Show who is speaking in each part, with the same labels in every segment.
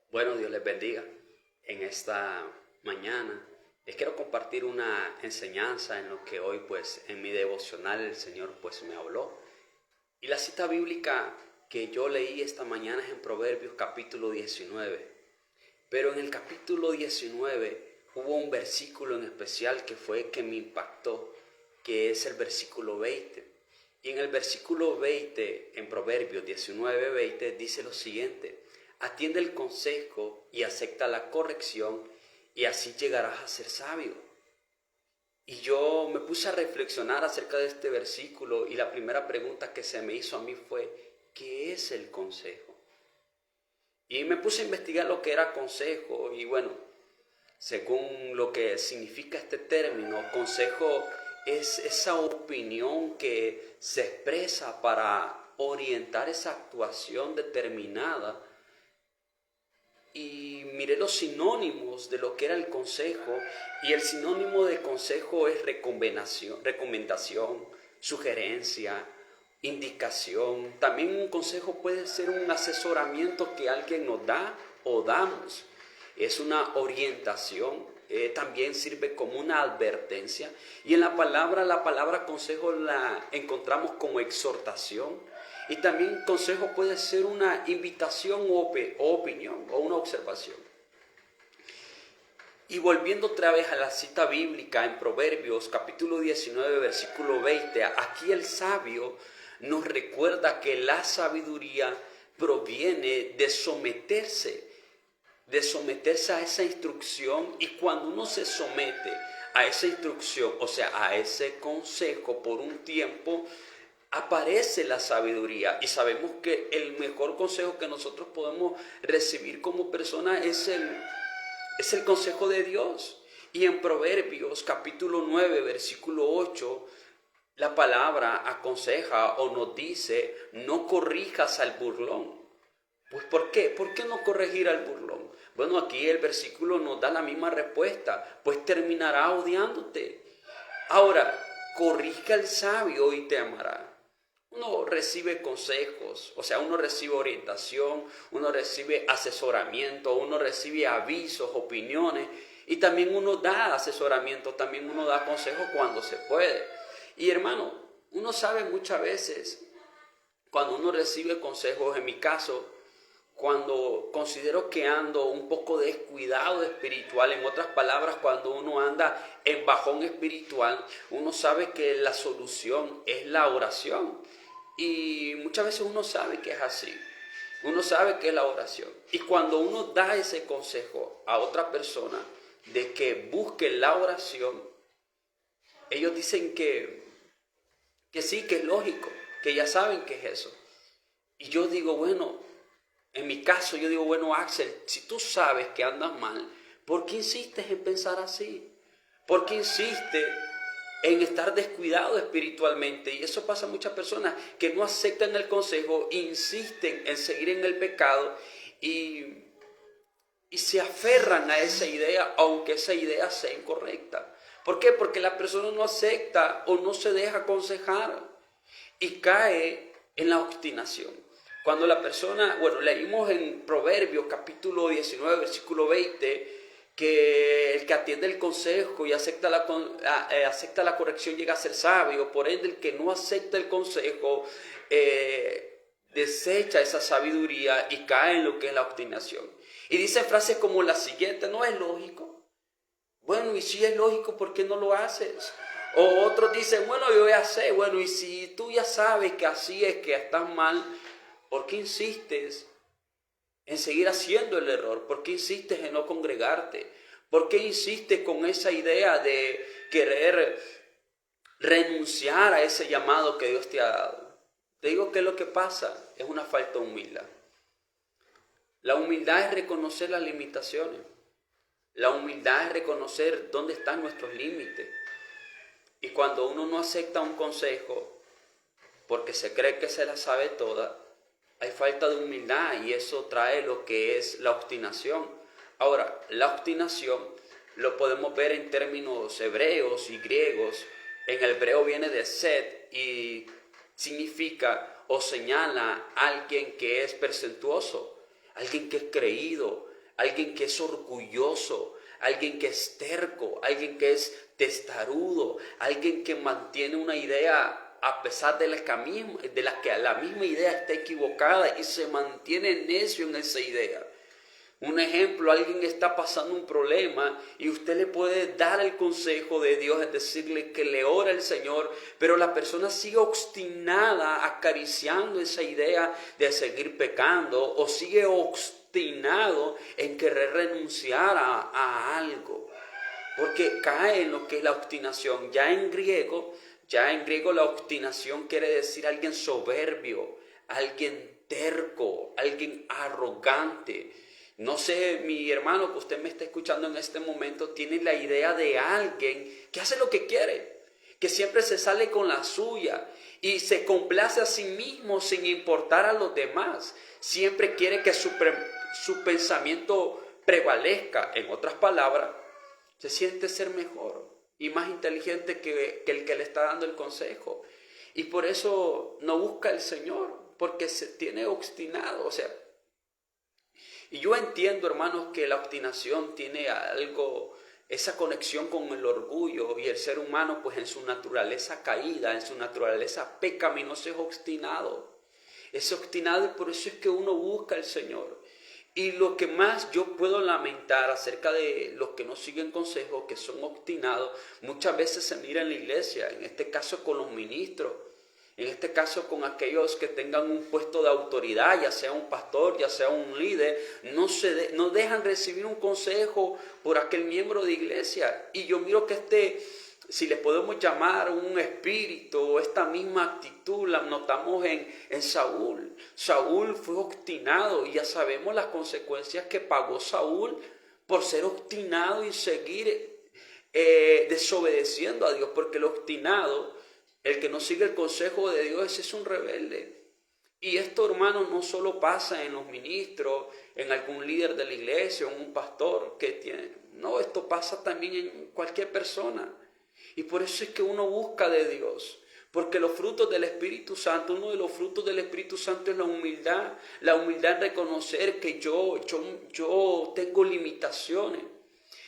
Speaker 1: Bueno, Dios les bendiga. En esta mañana les quiero compartir una enseñanza en lo que hoy pues en mi devocional el Señor pues me habló. Y la cita bíblica que yo leí esta mañana es en Proverbios capítulo 19. Pero en el capítulo 19 hubo un versículo en especial que fue que me impactó, que es el versículo 20. Y en el versículo 20, en Proverbios 19:20, dice lo siguiente: atiende el consejo y acepta la corrección, y así llegarás a ser sabio. Y yo me puse a reflexionar acerca de este versículo, y la primera pregunta que se me hizo a mí fue: ¿qué es el consejo? Y me puse a investigar lo que era consejo, y bueno, según lo que significa este término, consejo es esa opinión que se expresa para orientar esa actuación determinada. Y miré los sinónimos de lo que era el consejo, y el sinónimo de consejo es recomendación, sugerencia, indicación. También un consejo puede ser un asesoramiento que alguien nos da o damos. Es una orientación, también sirve como una advertencia. Y en la palabra consejo la encontramos como exhortación. Y también consejo puede ser una invitación o opinión o una observación. Y volviendo otra vez a la cita bíblica en Proverbios capítulo 19 versículo 20, aquí el sabio nos recuerda que la sabiduría proviene de someterse a esa instrucción. Y cuando uno se somete a esa instrucción, o sea, a ese consejo por un tiempo, aparece la sabiduría. Y sabemos que el mejor consejo que nosotros podemos recibir como persona es el consejo de Dios. Y en Proverbios capítulo 9 versículo 8, la palabra aconseja o nos dice: no corrijas al burlón. Pues ¿por qué? ¿Por qué no corregir al burlón? Bueno, aquí el versículo nos da la misma respuesta: pues terminará odiándote. Ahora, corrige al sabio y te amará. Uno recibe consejos, o sea, uno recibe orientación, uno recibe asesoramiento, uno recibe avisos, opiniones, y también uno da asesoramiento, también uno da consejos cuando se puede. Y hermano, uno sabe muchas veces cuando uno recibe consejos. En mi caso, cuando considero que ando un poco descuidado espiritual, en otras palabras, cuando uno anda en bajón espiritual, uno sabe que la solución es la oración. Y muchas veces uno sabe que es así. Uno sabe que es la oración. Y cuando uno da ese consejo a otra persona de que busque la oración, ellos dicen que sí, que es lógico, que ya saben que es eso. Y yo digo, bueno, en mi caso yo digo, bueno, Axel, si tú sabes que andas mal, ¿por qué insistes en pensar así? ¿Por qué insistes en estar descuidado espiritualmente? Y eso pasa a muchas personas que no aceptan el consejo, insisten en seguir en el pecado y se aferran a esa idea, aunque esa idea sea incorrecta. ¿Por qué? Porque la persona no acepta o no se deja aconsejar y cae en la obstinación. Cuando la persona, bueno, leímos en Proverbios capítulo 19, versículo 20, que el que atiende el consejo y acepta la corrección llega a ser sabio. Por ende, el que no acepta el consejo desecha esa sabiduría y cae en lo que es la obstinación. Y dice frases como la siguiente: ¿no es lógico? Bueno, y si es lógico, ¿por qué no lo haces? O otros dicen: bueno, yo ya sé. Bueno, y si tú ya sabes que así es, que estás mal, ¿por qué insistes en seguir haciendo el error? ¿Por qué insistes en no congregarte? ¿Por qué insistes con esa idea de querer renunciar a ese llamado que Dios te ha dado? Te digo que lo que pasa es una falta de humildad. La humildad es reconocer las limitaciones. La humildad es reconocer dónde están nuestros límites. Y cuando uno no acepta un consejo porque se cree que se la sabe toda, hay falta de humildad, y eso trae lo que es la obstinación. Ahora, la obstinación lo podemos ver en términos hebreos y griegos. En el hebreo viene de sed y significa o señala a alguien que es presuntuoso, alguien que es creído, alguien que es orgulloso, alguien que es terco, alguien que es testarudo, alguien que mantiene una idea a pesar de la que la misma idea está equivocada y se mantiene necio en esa idea. Un ejemplo, alguien está pasando un problema y usted le puede dar el consejo de Dios, es decirle que le ora al Señor, pero la persona sigue obstinada acariciando esa idea de seguir pecando o sigue obstinado en querer renunciar a algo, porque cae en lo que es la obstinación. Ya en griego la obstinación quiere decir alguien soberbio, alguien terco, alguien arrogante. No sé, mi hermano que usted me está escuchando en este momento tiene la idea de alguien que hace lo que quiere, que siempre se sale con la suya y se complace a sí mismo sin importar a los demás. Siempre quiere que su pensamiento prevalezca. En otras palabras, se siente ser mejor y más inteligente que el que le está dando el consejo. Y por eso no busca al Señor, porque se tiene obstinado, y yo entiendo, hermanos, que la obstinación tiene algo, esa conexión con el orgullo, y el ser humano, pues en su naturaleza caída, en su naturaleza pecaminosa, es obstinado. Es obstinado y por eso es que uno busca al Señor. Y lo que más yo puedo lamentar acerca de los que no siguen consejos, que son obstinados, muchas veces se mira en la iglesia, en este caso con los ministros, en este caso con aquellos que tengan un puesto de autoridad, ya sea un pastor, ya sea un líder, no dejan recibir un consejo por aquel miembro de iglesia. Y yo miro que si le podemos llamar un espíritu, esta misma actitud la notamos en Saúl. Saúl fue obstinado y ya sabemos las consecuencias que pagó Saúl por ser obstinado y seguir desobedeciendo a Dios, porque el obstinado, el que no sigue el consejo de Dios, ese es un rebelde. Y esto, hermanos, no solo pasa en los ministros, en algún líder de la iglesia, en un pastor que tiene. No, esto pasa también en cualquier persona. Y por eso es que uno busca de Dios. Porque los frutos del Espíritu Santo, uno de los frutos del Espíritu Santo es la humildad. La humildad en reconocer que yo tengo limitaciones.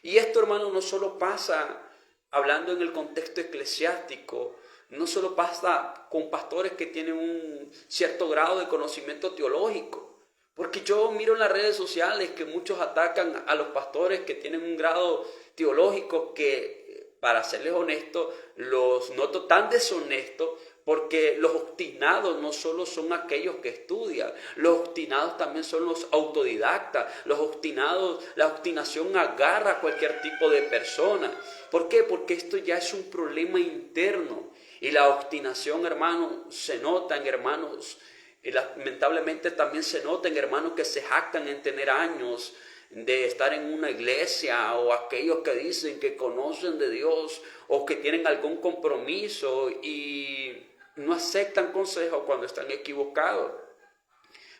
Speaker 1: Y esto, hermano, no solo pasa hablando en el contexto eclesiástico, no solo pasa con pastores que tienen un cierto grado de conocimiento teológico, porque yo miro en las redes sociales que muchos atacan a los pastores que tienen un grado teológico que, para serles honesto, los noto tan deshonestos, porque los obstinados no solo son aquellos que estudian, los obstinados también son los autodidactas, la obstinación agarra a cualquier tipo de persona. ¿Por qué? Porque esto ya es un problema interno. Y la obstinación, hermanos, se nota en hermanos, y lamentablemente también se nota en hermanos que se jactan en tener años de estar en una iglesia, o aquellos que dicen que conocen de Dios o que tienen algún compromiso y no aceptan consejos cuando están equivocados.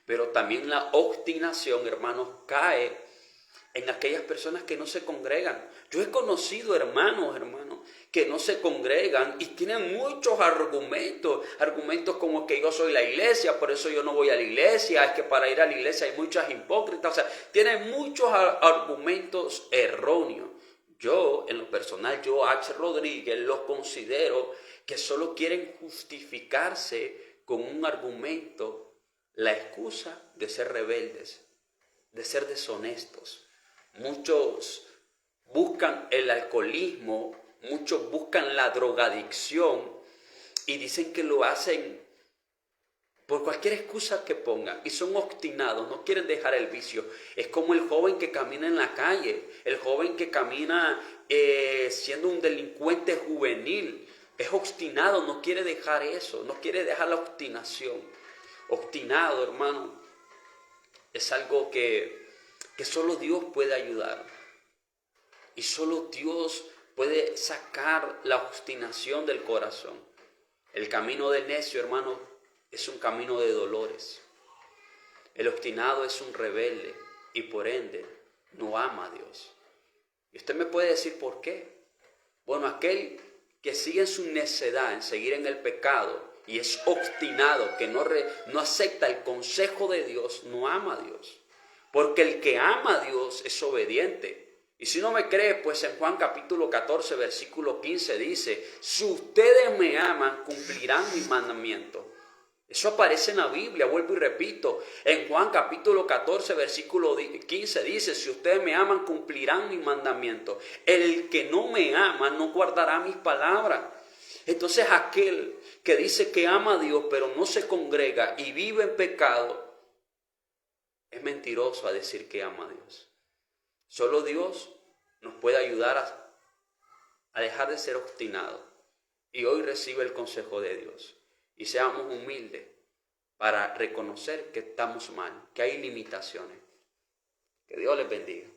Speaker 1: Pero también la obstinación, hermanos, cae en aquellas personas que no se congregan. Yo he conocido hermanos que no se congregan y tienen muchos argumentos como que yo soy la iglesia, por eso yo no voy a la iglesia, es que para ir a la iglesia hay muchas hipócritas, tienen muchos argumentos erróneos. Yo, en lo personal, Axel Rodríguez, los considero que solo quieren justificarse con un argumento, la excusa de ser rebeldes, de ser deshonestos. Muchos buscan el alcoholismo, muchos buscan la drogadicción y dicen que lo hacen por cualquier excusa que pongan, y son obstinados, no quieren dejar el vicio. Es como el joven que camina en la calle, el joven que camina siendo un delincuente juvenil, es obstinado, no quiere dejar eso, no quiere dejar la obstinación. Obstinado, hermano, es algo que solo Dios puede ayudar, y solo Dios puede sacar la obstinación del corazón. El camino del necio, hermano, es un camino de dolores. El obstinado es un rebelde y por ende no ama a Dios. Y usted me puede decir por qué. Bueno, aquel que sigue en su necedad, en seguir en el pecado, y es obstinado, que no acepta el consejo de Dios, no ama a Dios. porque el que ama a Dios es obediente. Y si no me cree, pues en Juan capítulo 14, versículo 15 dice, si ustedes me aman, cumplirán mis mandamientos. Eso aparece en la Biblia, vuelvo y repito. En Juan capítulo 14, versículo 15 dice, si ustedes me aman, cumplirán mis mandamientos. El que no me ama, no guardará mis palabras. Entonces aquel que dice que ama a Dios, pero no se congrega y vive en pecado, es mentiroso a decir que ama a Dios. Solo Dios nos puede ayudar a dejar de ser obstinados. Y hoy recibe el consejo de Dios. Y seamos humildes para reconocer que estamos mal, que hay limitaciones. Que Dios les bendiga.